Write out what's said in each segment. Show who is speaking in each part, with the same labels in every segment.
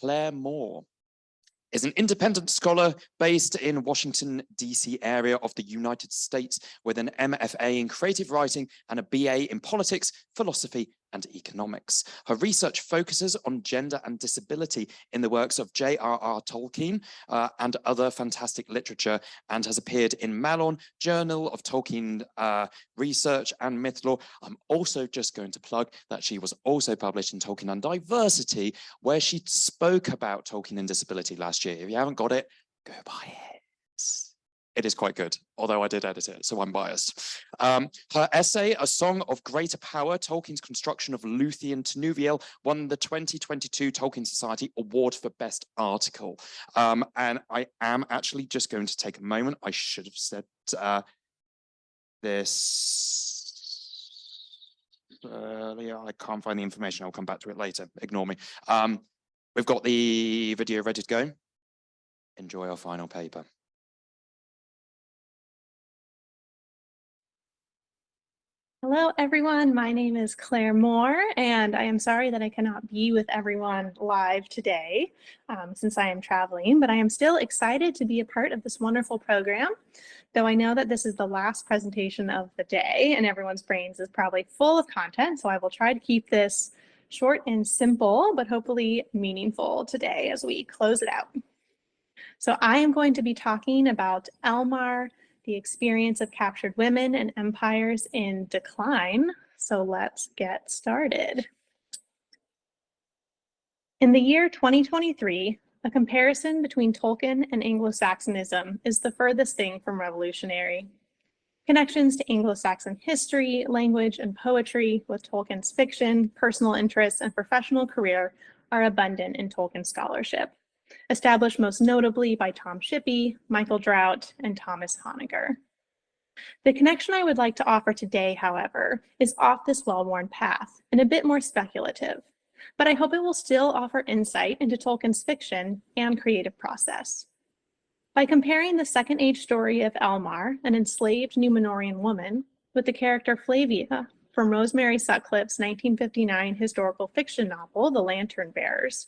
Speaker 1: Clare is an independent scholar based in Washington, D.C. area of the United States with an MFA in creative writing and a BA in politics, philosophy, and economics. Her research focuses on gender and disability in the works of J.R.R. Tolkien and other fantastic literature, and has appeared in Malon, Journal of Tolkien Research and Mythlore. I'm also just going to plug that she was also published in Tolkien and Diversity, where she spoke about Tolkien and disability last year. If you haven't got it, go buy it. It is quite good, although I did edit it, so I'm biased. Her essay, A Song of Greater Power, Tolkien's Construction of Luthien to Nuviel, won the 2022 Tolkien Society Award for Best Article. And I am actually just going to take a moment. I should have said this earlier. I can't find the information. I'll come back to it later. Ignore me. We've got the video ready to go. Enjoy our final paper.
Speaker 2: Hello, everyone. My name is Clare Moore, and I am sorry that I cannot be with everyone live today since I am traveling, but I am still excited to be a part of this wonderful program, though I know that this is the last presentation of the day and everyone's brains is probably full of content, so I will try to keep this short and simple, but hopefully meaningful today as we close it out. So I am going to be talking about Elmar, the experience of captured women and empires in decline. So let's get started. In the year 2023, a comparison between Tolkien and Anglo-Saxonism is the furthest thing from revolutionary. Connections to Anglo-Saxon history, language, and poetry with Tolkien's fiction, personal interests, and professional career are abundant in Tolkien scholarship, established most notably by Tom Shippey, Michael Drought, and Thomas Honegger. The connection I would like to offer today, however, is off this well-worn path and a bit more speculative, but I hope it will still offer insight into Tolkien's fiction and creative process. By comparing the Second Age story of Elmar, an enslaved Númenórean woman, with the character Flavia from Rosemary Sutcliffe's 1959 historical fiction novel, The Lantern Bearers,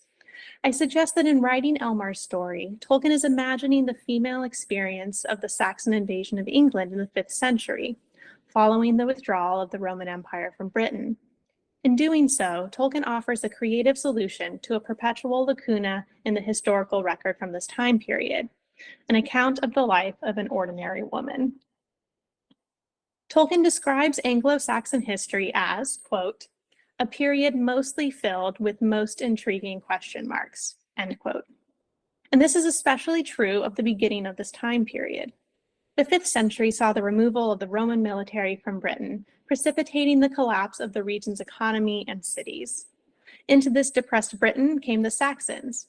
Speaker 2: I suggest that in writing Elmar's story, Tolkien is imagining the female experience of the Saxon invasion of England in the 5th century, following the withdrawal of the Roman Empire from Britain. In doing so, Tolkien offers a creative solution to a perpetual lacuna in the historical record from this time period, an account of the life of an ordinary woman. Tolkien describes Anglo-Saxon history as, quote, a period mostly filled with most intriguing question marks, end quote. And this is especially true of the beginning of this time period. The 5th century saw the removal of the Roman military from Britain, precipitating the collapse of the region's economy and cities. Into this depressed Britain came the Saxons.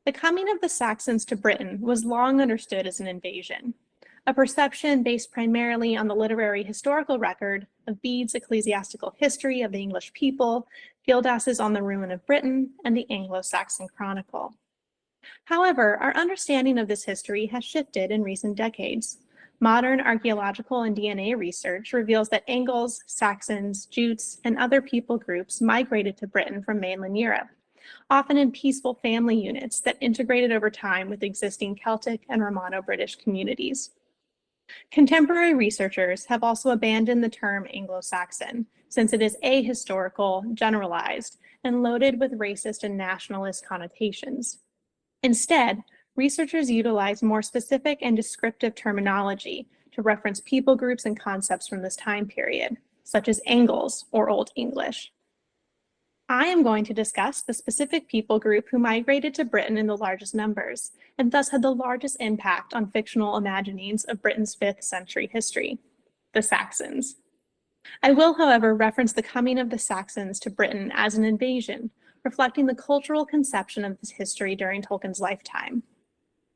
Speaker 2: The coming of the Saxons to Britain was long understood as an invasion, a perception based primarily on the literary historical record of Bede's Ecclesiastical History of the English People, Gildas's On the Ruin of Britain, and the Anglo-Saxon Chronicle. However, our understanding of this history has shifted in recent decades. Modern archaeological and DNA research reveals that Angles, Saxons, Jutes, and other people groups migrated to Britain from mainland Europe, often in peaceful family units that integrated over time with existing Celtic and Romano-British communities. Contemporary researchers have also abandoned the term Anglo-Saxon, since it is ahistorical, generalized, and loaded with racist and nationalist connotations. Instead, researchers utilize more specific and descriptive terminology to reference people groups and concepts from this time period, such as Angles or Old English. I am going to discuss the specific people group who migrated to Britain in the largest numbers, and thus had the largest impact on fictional imaginings of Britain's 5th century history, the Saxons. I will, however, reference the coming of the Saxons to Britain as an invasion, reflecting the cultural conception of this history during Tolkien's lifetime.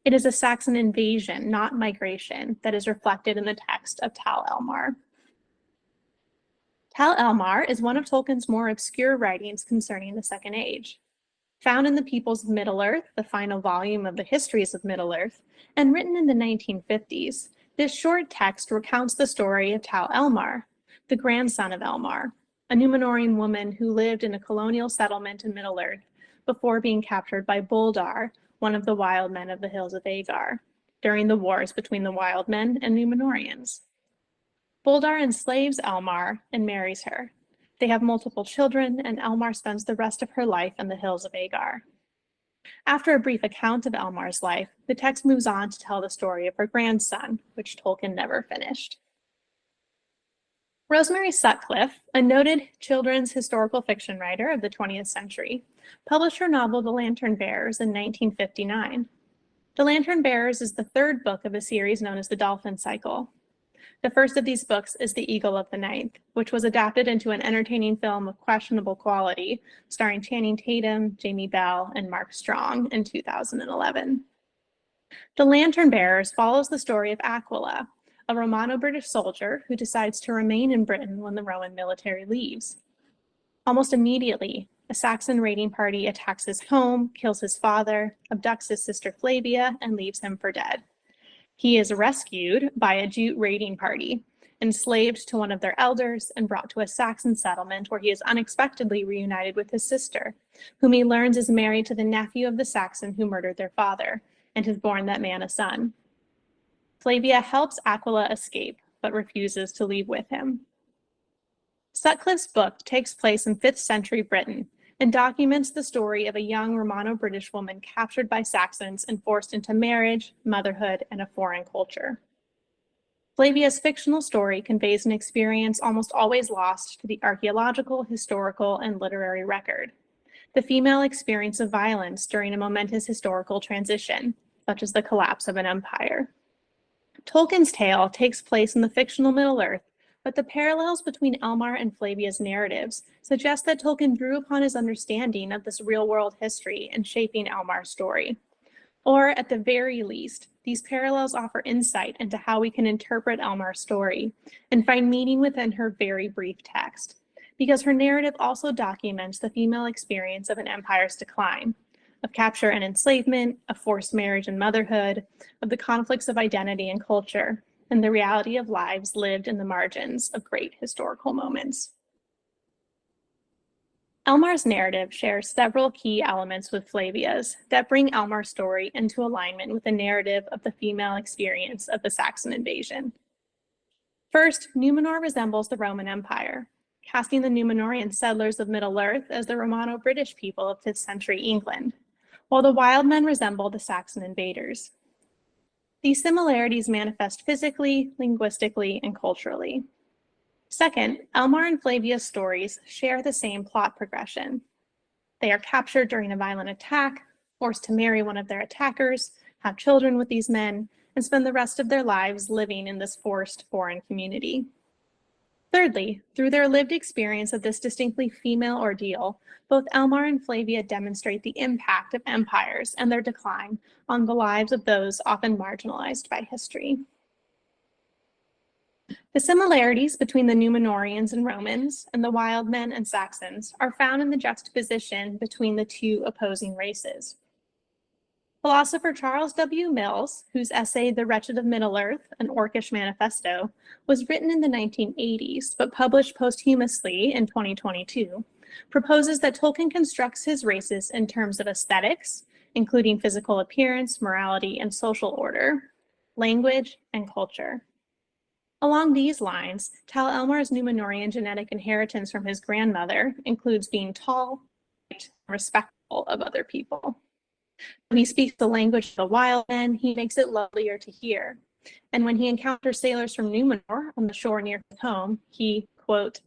Speaker 2: It is a Saxon invasion, not migration, that is reflected in the text of Tal-Elmar. Tal-Elmar is one of Tolkien's more obscure writings concerning the Second Age. Found in the Peoples of Middle-earth, the final volume of the Histories of Middle-earth, and written in the 1950s, this short text recounts the story of Tal-Elmar, the grandson of Elmar, a Númenórean woman who lived in a colonial settlement in Middle-earth before being captured by Boldar, one of the wild men of the hills of Agar, during the wars between the wild men and Númenóreans. Boldar enslaves Elmar and marries her. They have multiple children, and Elmar spends the rest of her life in the hills of Agar. After a brief account of Elmar's life, the text moves on to tell the story of her grandson, which Tolkien never finished. Rosemary Sutcliffe, a noted children's historical fiction writer of the 20th century, published her novel The Lantern Bearers in 1959. The Lantern Bearers is the third book of a series known as the Dolphin Cycle. The first of these books is The Eagle of the Ninth, which was adapted into an entertaining film of questionable quality, starring Channing Tatum, Jamie Bell, and Mark Strong in 2011. The Lantern Bearers follows the story of Aquila, a Romano-British soldier who decides to remain in Britain when the Roman military leaves. Almost immediately, a Saxon raiding party attacks his home, kills his father, abducts his sister Flavia, and leaves him for dead. He is rescued by a Jute raiding party, enslaved to one of their elders, and brought to a Saxon settlement where he is unexpectedly reunited with his sister, whom he learns is married to the nephew of the Saxon who murdered their father, and has borne that man a son. Flavia helps Aquila escape, but refuses to leave with him. Sutcliffe's book takes place in 5th century Britain and documents the story of a young Romano-British woman captured by Saxons and forced into marriage, motherhood, and a foreign culture. Flavia's fictional story conveys an experience almost always lost to the archaeological, historical, and literary record: the female experience of violence during a momentous historical transition, such as the collapse of an empire. Tolkien's tale takes place in the fictional Middle-earth, but the parallels between Elmar and Flavia's narratives suggest that Tolkien drew upon his understanding of this real-world history in shaping Elmar's story. Or, at the very least, these parallels offer insight into how we can interpret Elmar's story and find meaning within her very brief text, because her narrative also documents the female experience of an empire's decline, of capture and enslavement, of forced marriage and motherhood, of the conflicts of identity and culture, and the reality of lives lived in the margins of great historical moments. Elmar's narrative shares several key elements with Flavia's that bring Elmar's story into alignment with the narrative of the female experience of the Saxon invasion. First, Númenór resembles the Roman Empire, casting the Númenórean settlers of Middle-earth as the Romano-British people of 5th century England, while the wild men resemble the Saxon invaders. These similarities manifest physically, linguistically, and culturally. Second, Elmar and Flavia's stories share the same plot progression. They are captured during a violent attack, forced to marry one of their attackers, have children with these men, and spend the rest of their lives living in this forced foreign community. Thirdly, through their lived experience of this distinctly female ordeal, both Elmar and Flavia demonstrate the impact of empires and their decline on the lives of those often marginalized by history. The similarities between the Númenóreans and Romans and the wild men and Saxons are found in the juxtaposition between the two opposing races. Philosopher Charles W. Mills, whose essay The Wretched of Middle-earth, an Orcish Manifesto, was written in the 1980s but published posthumously in 2022, proposes that Tolkien constructs his races in terms of aesthetics, including physical appearance, morality, and social order, language, and culture. Along these lines, Tal-Elmar's Númenórean genetic inheritance from his grandmother includes being tall, and respectful of other people. When he speaks the language of the wild men, he makes it lovelier to hear. And when he encounters sailors from Númenór on the shore near his home, he, quote,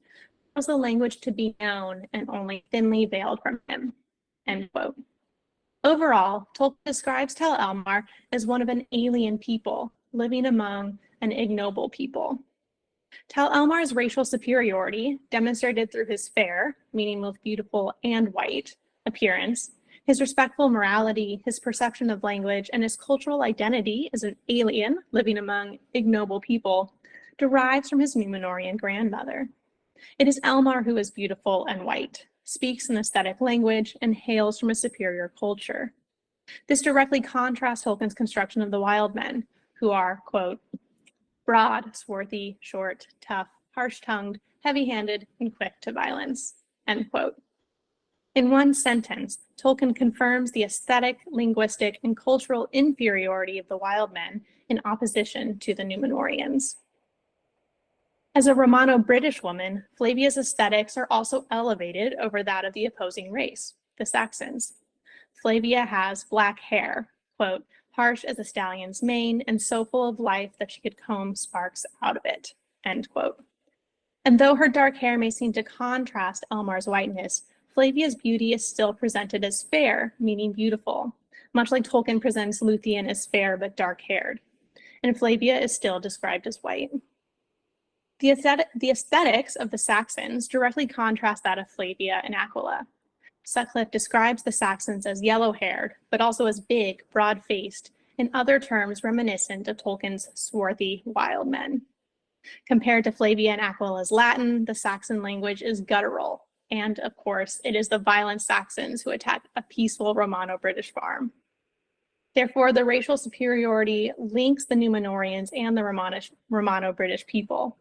Speaker 2: allows the language to be known and only thinly veiled from him, end quote. Overall, Tolkien describes Tal-Elmar as one of an alien people living among an ignoble people. Tal-Elmar's racial superiority, demonstrated through his fair, meaning both beautiful and white, appearance, his respectful morality, his perception of language, and his cultural identity as an alien living among ignoble people, derives from his Númenórean grandmother. It is Elmar who is beautiful and white, speaks an aesthetic language, and hails from a superior culture. This directly contrasts Tolkien's construction of the wild men, who are, quote, broad, swarthy, short, tough, harsh-tongued, heavy-handed, and quick to violence, end quote. In one sentence, Tolkien confirms the aesthetic, linguistic, and cultural inferiority of the wild men in opposition to the Númenóreans. As a Romano-British woman, Flavia's aesthetics are also elevated over that of the opposing race, the Saxons. Flavia has black hair, quote, harsh as a stallion's mane and so full of life that she could comb sparks out of it, end quote. And though her dark hair may seem to contrast Elmar's whiteness, Flavia's beauty is still presented as fair, meaning beautiful, much like Tolkien presents Luthien as fair but dark-haired, and Flavia is still described as white. The aesthetics of the Saxons directly contrast that of Flavia and Aquila. Sutcliffe describes the Saxons as yellow-haired, but also as big, broad-faced, in other terms reminiscent of Tolkien's swarthy wild men. Compared to Flavia and Aquila's Latin, the Saxon language is guttural, and of course, it is the violent Saxons who attack a peaceful Romano-British farm. Therefore, the racial superiority links the Númenóreans and the Romano-British people,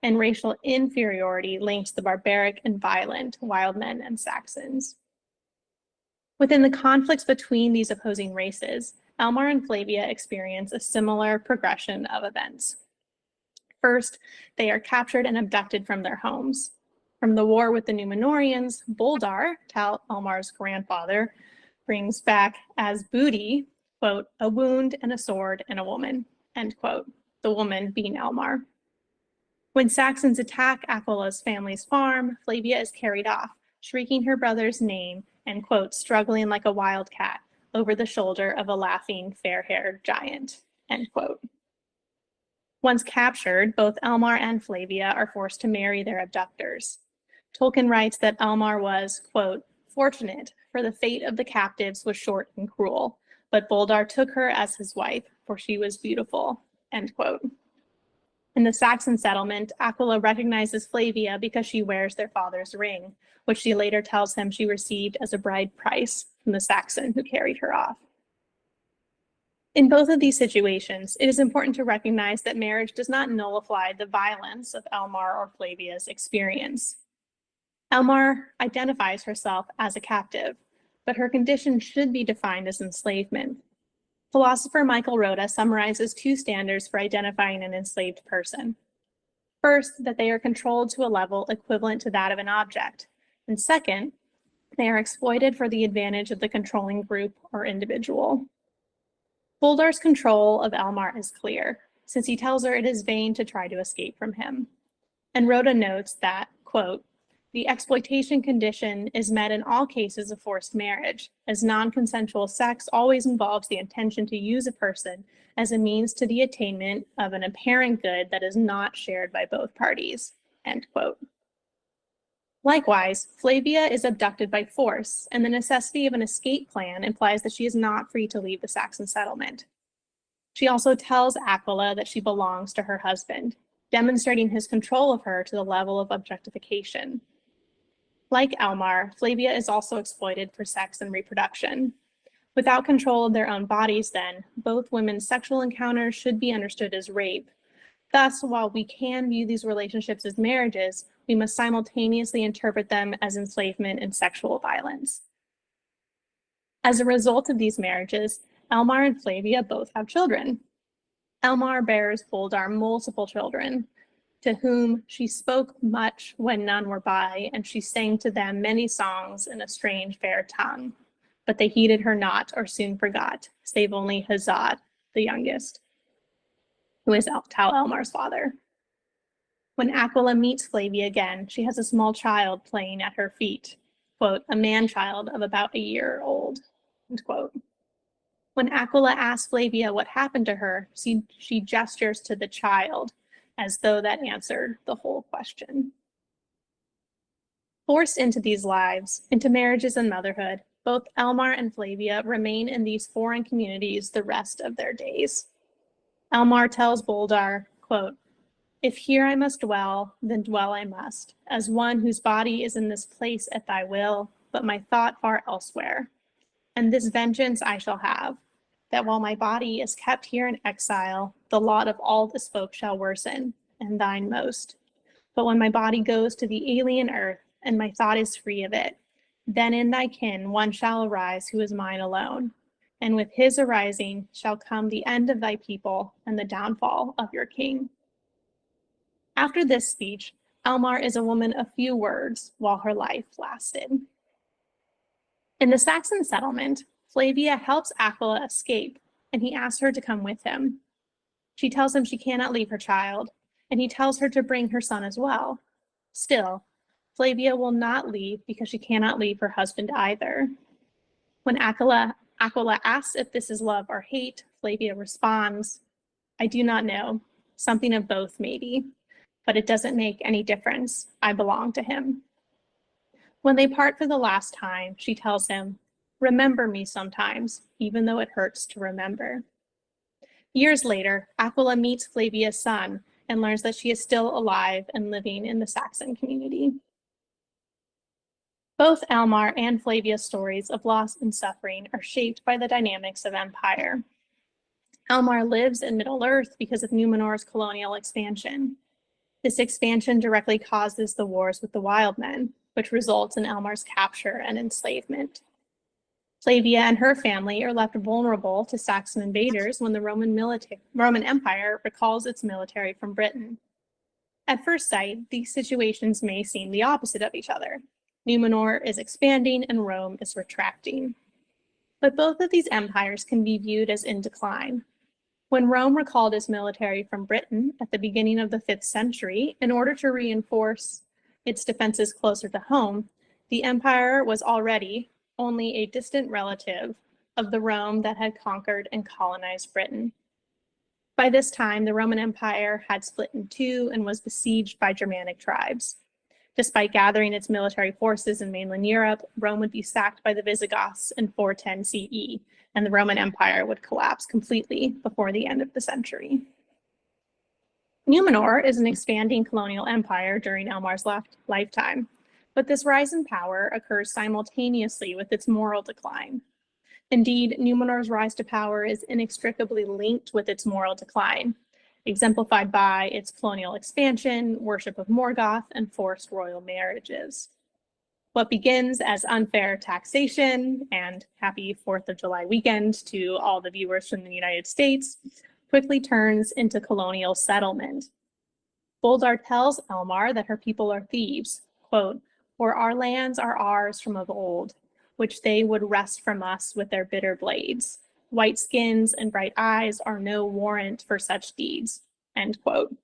Speaker 2: and racial inferiority links the barbaric and violent wild men and Saxons. Within the conflicts between these opposing races, Elmar and Flavia experience a similar progression of events. First, they are captured and abducted from their homes. From the war with the Númenóreans, Boldar, Tal-Elmar's grandfather, brings back as booty, quote, a wound and a sword and a woman, end quote, the woman being Elmar. When Saxons attack Aquila's family's farm, Flavia is carried off, shrieking her brother's name and, quote, struggling like a wildcat over the shoulder of a laughing, fair-haired giant, end quote. Once captured, both Elmar and Flavia are forced to marry their abductors. Tolkien writes that Elmar was, quote, fortunate, for the fate of the captives was short and cruel, but Boldar took her as his wife, for she was beautiful, end quote. In the Saxon settlement, Aquila recognizes Flavia because she wears their father's ring, which she later tells him she received as a bride price from the Saxon who carried her off. In both of these situations, it is important to recognize that marriage does not nullify the violence of Elmar or Flavia's experience. Elmar identifies herself as a captive, but her condition should be defined as enslavement. Philosopher Michael Rhoda summarizes two standards for identifying an enslaved person. First, that they are controlled to a level equivalent to that of an object, and second, they are exploited for the advantage of the controlling group or individual. Boldar's control of Elmar is clear, since he tells her it is vain to try to escape from him. And Rhoda notes that, quote, the exploitation condition is met in all cases of forced marriage, as non-consensual sex always involves the intention to use a person as a means to the attainment of an apparent good that is not shared by both parties, end quote. Likewise, Flavia is abducted by force, and the necessity of an escape plan implies that she is not free to leave the Saxon settlement. She also tells Aquila that she belongs to her husband, demonstrating his control of her to the level of objectification. Like Elmar, Flavia is also exploited for sex and reproduction. Without control of their own bodies, then, both women's sexual encounters should be understood as rape. Thus, while we can view these relationships as marriages, we must simultaneously interpret them as enslavement and sexual violence. As a result of these marriages, Elmar and Flavia both have children. Elmar bears Boldar multiple children, to whom she spoke much when none were by, and she sang to them many songs in a strange fair tongue. But they heeded her not, or soon forgot, save only Hazad, the youngest, who is Tal-Elmar's father. When Aquila meets Flavia again, she has a small child playing at her feet, quote, a man-child of about a year old, end quote. When Aquila asks Flavia what happened to her, she gestures to the child, as though that answered the whole question. Forced into these lives, into marriages and motherhood, both Elmar and Flavia remain in these foreign communities the rest of their days. Elmar tells Boldar, quote, if here I must dwell, then dwell I must, as one whose body is in this place at thy will, but my thought far elsewhere. And this vengeance I shall have, that while my body is kept here in exile, the lot of all this folk shall worsen, and thine most. But when my body goes to the alien earth, and my thought is free of it, Then in thy kin one shall arise who is mine alone, and with his arising shall come the end of thy people and the downfall of your king. After this speech, Elmar is a woman of few words while her life lasted. In the Saxon settlement, Flavia helps Aquila escape, and he asks her to come with him. She tells him she cannot leave her child, and he tells her to bring her son as well. Still, Flavia will not leave because she cannot leave her husband either. When Aquila asks if this is love or hate, Flavia responds, I do not know, something of both maybe, but it doesn't make any difference. I belong to him. When they part for the last time, she tells him, remember me sometimes, even though it hurts to remember. Years later, Aquila meets Flavia's son and learns that she is still alive and living in the Saxon community. Both Elmar and Flavia's stories of loss and suffering are shaped by the dynamics of empire. Elmar lives in Middle-earth because of Númenór's colonial expansion. This expansion directly causes the wars with the wild men, which results in Elmar's capture and enslavement. Flavia and her family are left vulnerable to Saxon invaders when the Roman Empire recalls its military from Britain. At first sight, these situations may seem the opposite of each other. Númenór is expanding and Rome is retracting. But both of these empires can be viewed as in decline. When Rome recalled its military from Britain at the beginning of the 5th century in order to reinforce its defenses closer to home, the empire was already only a distant relative of the Rome that had conquered and colonized Britain. By this time, the Roman Empire had split in two and was besieged by Germanic tribes. Despite gathering its military forces in mainland Europe, Rome would be sacked by the Visigoths in 410 CE, and the Roman Empire would collapse completely before the end of the century. Númenór is an expanding colonial empire during Elmar's lifetime, but this rise in power occurs simultaneously with its moral decline. Indeed, Númenór's rise to power is inextricably linked with its moral decline, exemplified by its colonial expansion, worship of Morgoth, and forced royal marriages. What begins as unfair taxation and happy 4th of July weekend to all the viewers from the United States quickly turns into colonial settlement. Boldar tells Elmar that her people are thieves, quote, for our lands are ours from of old, which they would wrest from us with their bitter blades. White skins and bright eyes are no warrant for such deeds, end quote.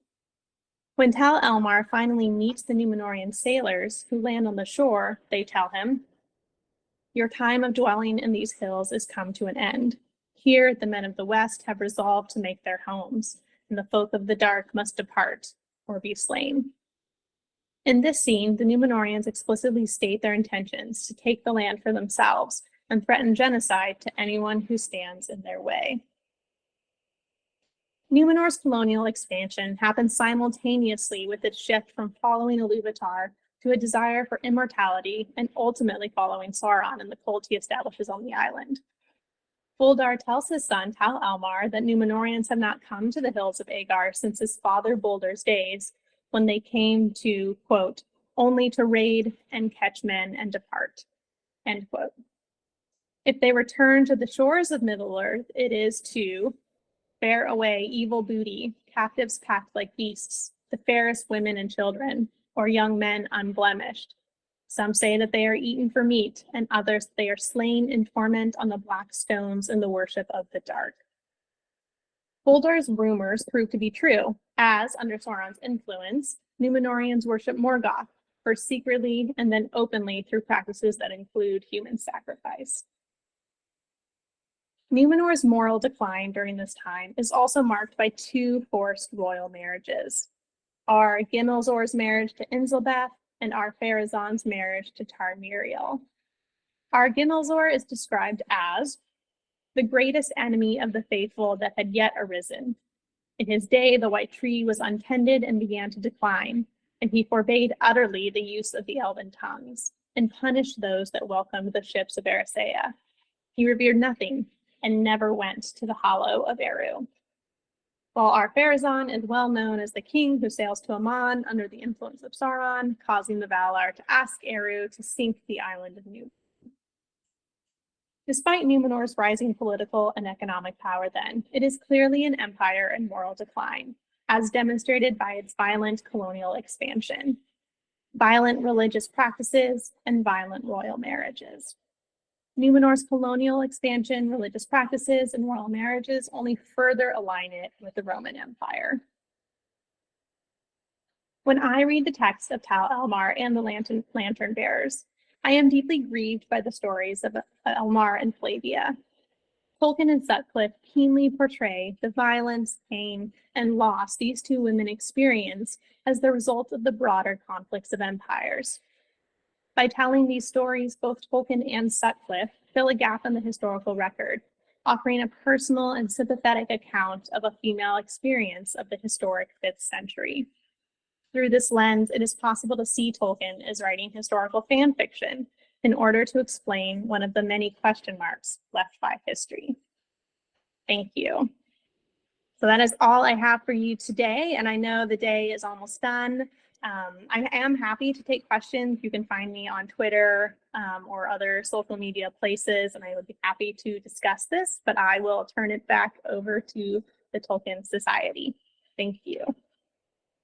Speaker 2: When Tal-Elmar finally meets the Númenórean sailors who land on the shore, they tell him, your time of dwelling in these hills is come to an end. Here the men of the West have resolved to make their homes, and the folk of the dark must depart or be slain. In this scene, the Númenóreans explicitly state their intentions to take the land for themselves and threaten genocide to anyone who stands in their way. Númenor's colonial expansion happens simultaneously with its shift from following Iluvatar to a desire for immortality and ultimately following Sauron and the cult he establishes on the island. Boldar tells his son Tal-Elmar that Númenóreans have not come to the hills of Agar since his father Boldar's days, when they came to, quote, only to raid and catch men and depart, end quote. If they return to the shores of Middle-earth, it is to bear away evil booty, captives packed like beasts, the fairest women and children, or young men unblemished. Some say that they are eaten for meat, and others they are slain in torment on the black stones in the worship of the dark. Boldar's rumors prove to be true, as, under Sauron's influence, Númenóreans worship Morgoth, first secretly and then openly through practices that include human sacrifice. Númenor's moral decline during this time is also marked by two forced royal marriages, Ar-Gimilzor's marriage to Inzelbeth and Ar-Pharazôn's marriage to Tar-Miriel. Ar-Gimilzor is described as the greatest enemy of the faithful that had yet arisen. In his day, the white tree was untended and began to decline, and he forbade utterly the use of the elven tongues, and punished those that welcomed the ships of Erisea. He revered nothing, and never went to the hollow of Eru. while Ar-Pharazôn is well known as the king who sails to Aman under the influence of Sauron, causing the Valar to ask Eru to sink the island of Númenór. Despite Númenor's rising political and economic power then, it is clearly an empire in moral decline, as demonstrated by its violent colonial expansion, violent religious practices, and violent royal marriages. Númenor's colonial expansion, religious practices, and royal marriages only further align it with the Roman Empire. When I read the text of Tal-Elmar and the lantern bearers, I am deeply grieved by the stories of Elmar and Flavia. Tolkien and Sutcliffe keenly portray the violence, pain, and loss these two women experience as the result of the broader conflicts of empires. By telling these stories, both Tolkien and Sutcliffe fill a gap in the historical record, offering a personal and sympathetic account of a female experience of the historic 5th century. Through this lens, it is possible to see Tolkien as writing historical fan fiction in order to explain one of the many question marks left by history. Thank you. So that is all I have for you today, and I know the day is almost done. I am happy to take questions. You can find me on Twitter or other social media places, and I would be happy to discuss this, but I will turn it back over to the Tolkien Society. Thank you.